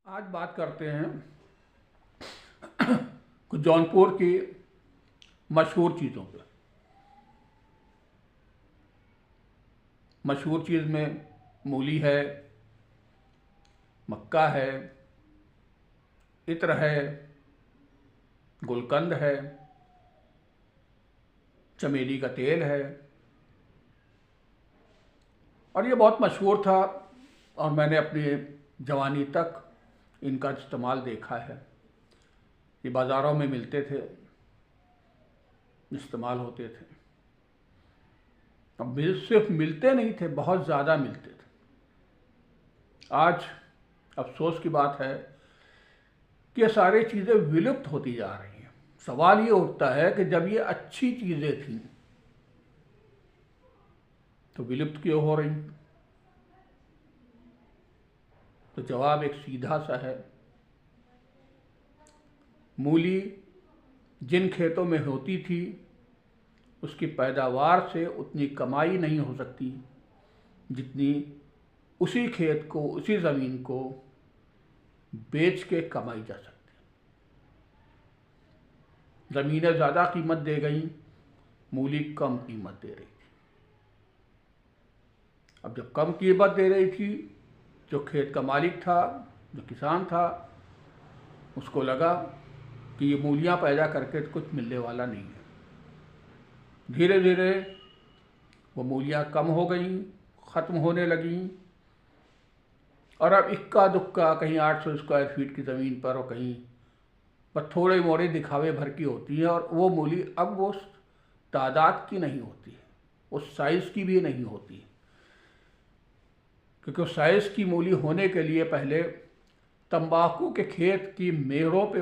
आज बात करते हैं कुछ जौनपुर की मशहूर चीज़ों पे। मशहूर चीज़ में मूली है, मक्का है, इत्र है, गुलकंद है, चमेली का तेल है। और ये बहुत मशहूर था और मैंने अपनी जवानी तक इनका इस्तेमाल देखा है। ये बाज़ारों में मिलते थे, इस्तेमाल होते थे। अब सिर्फ मिलते नहीं थे, बहुत ज़्यादा मिलते थे। आज अफसोस की बात है कि ये सारी चीज़ें विलुप्त होती जा रही हैं। सवाल ये उठता है कि जब ये अच्छी चीज़ें थीं तो विलुप्त क्यों हो रही? तो जवाब एक सीधा सा है। मूली जिन खेतों में होती थी उसकी पैदावार से उतनी कमाई नहीं हो सकती जितनी उसी खेत को, उसी ज़मीन को बेच के कमाई जा सकती। ज़मीनें ज़्यादा कीमत दे गई, मूली कम कीमत दे रही थी। अब जब कम कीमत दे रही थी, जो खेत का मालिक था, जो किसान था, उसको लगा कि ये मूलियाँ पैदा करके कुछ मिलने वाला नहीं है। धीरे धीरे वो मूलियाँ कम हो गई, ख़त्म होने लगीं और अब इक्का दुक्का कहीं 800 स्क्वायर फीट की ज़मीन पर और कहीं बस थोड़े मोड़े दिखावे भर की होती है। और वो मूली अब वो तादाद की नहीं होती है, उस साइज़ की भी नहीं होती है, क्योंकि उस साइज़ की मूली होने के लिए पहले तंबाकू के खेत की मेड़ों पे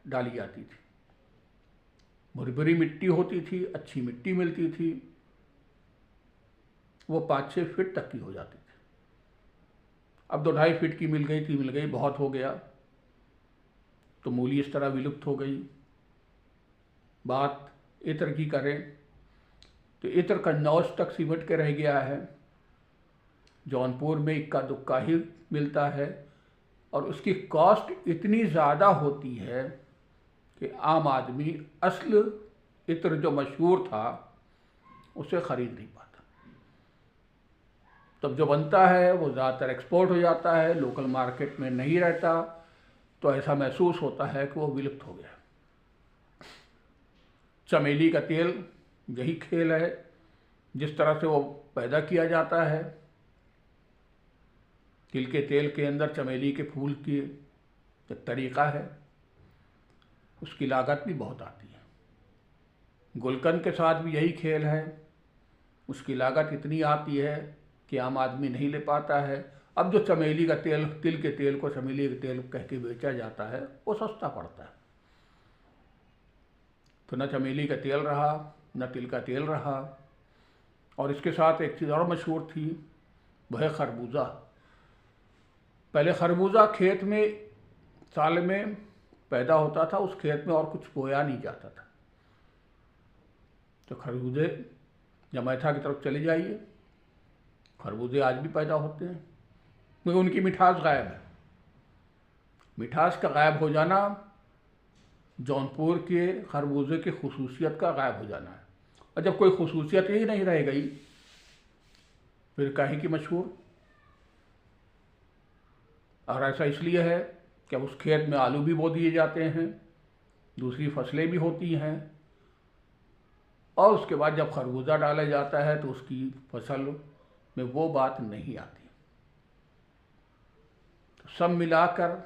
डाली जाती थी। भुरभुरी मिट्टी होती थी, अच्छी मिट्टी मिलती थी, वो 5-6 फीट तक की हो जाती थी। अब 2-2.5 फीट की मिल गई थी, मिल गई, बहुत हो गया, तो मूली इस तरह विलुप्त हो गई। बात इत्र की करें तो इत्र कन्नौज तक सिमट के रह गया है। जौनपुर में इक्का दुक्का ही मिलता है और उसकी कॉस्ट इतनी ज़्यादा होती है कि आम आदमी असल इत्र जो मशहूर था उसे ख़रीद नहीं पाता। तब जो बनता है वो ज़्यादातर एक्सपोर्ट हो जाता है, लोकल मार्केट में नहीं रहता, तो ऐसा महसूस होता है कि वो विलुप्त हो गया। चमेली का तेल यही खेल है, जिस तरह से वो पैदा किया जाता है। तिल के तेल के अंदर चमेली के फूल की एक तरीक़ा है, उसकी लागत भी बहुत आती है। गुलकंद के साथ भी यही खेल है, उसकी लागत इतनी आती है कि आम आदमी नहीं ले पाता है। अब जो चमेली का तेल, तिल के तेल को चमेली का तेल कह के बेचा जाता है, वो सस्ता पड़ता है। तो न चमेली का तेल रहा, न तिल का तेल रहा। और इसके साथ एक चीज़ और मशहूर थी, वह है खरबूजा। पहले खरबूजा खेत में साल में पैदा होता था, उस खेत में और कुछ बोया नहीं जाता था। तो खरबूजे जमैथा की तरफ चले जाइए, खरबूजे आज भी पैदा होते हैं, क्योंकि उनकी मिठास गायब है। मिठास का गायब हो जाना जौनपुर के खरबूजे की खसूसियत का गायब हो जाना है। और जब कोई खसूसियत ही नहीं रह गई फिर काहे की मशहूर। और ऐसा इसलिए है कि उस खेत में आलू भी बो दिए जाते हैं, दूसरी फसलें भी होती हैं, और उसके बाद जब खरबूजा डाला जाता है तो उसकी फसल में वो बात नहीं आती। तो सब मिलाकर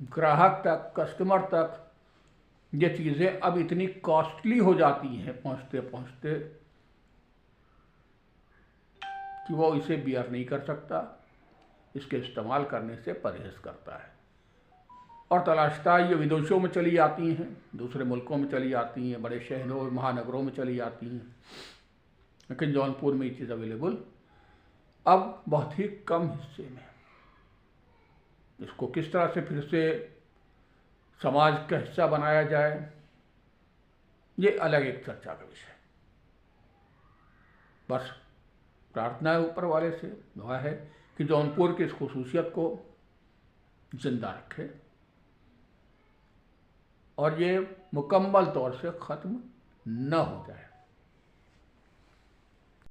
ग्राहक तक, कस्टमर तक ये चीज़ें अब इतनी कॉस्टली हो जाती हैं पहुँचते पहुँचते कि वो इसे बियर नहीं कर सकता, इसके इस्तेमाल करने से परहेज़ करता है और तलाशता ये विदेशों में चली जाती हैं, दूसरे मुल्कों में चली जाती हैं, बड़े शहरों महानगरों में चली जाती हैं। लेकिन जौनपुर में ये चीज़ अवेलेबल अब बहुत ही कम हिस्से में। इसको किस तरह से फिर से समाज का हिस्सा बनाया जाए, ये अलग एक चर्चा का विषय। बस प्रार्थना है ऊपर वाले से, दुआ है कि जौनपुर की इस खसूसियत को जिंदा रखे और ये मुकम्मल तौर से ख़त्म न हो जाए।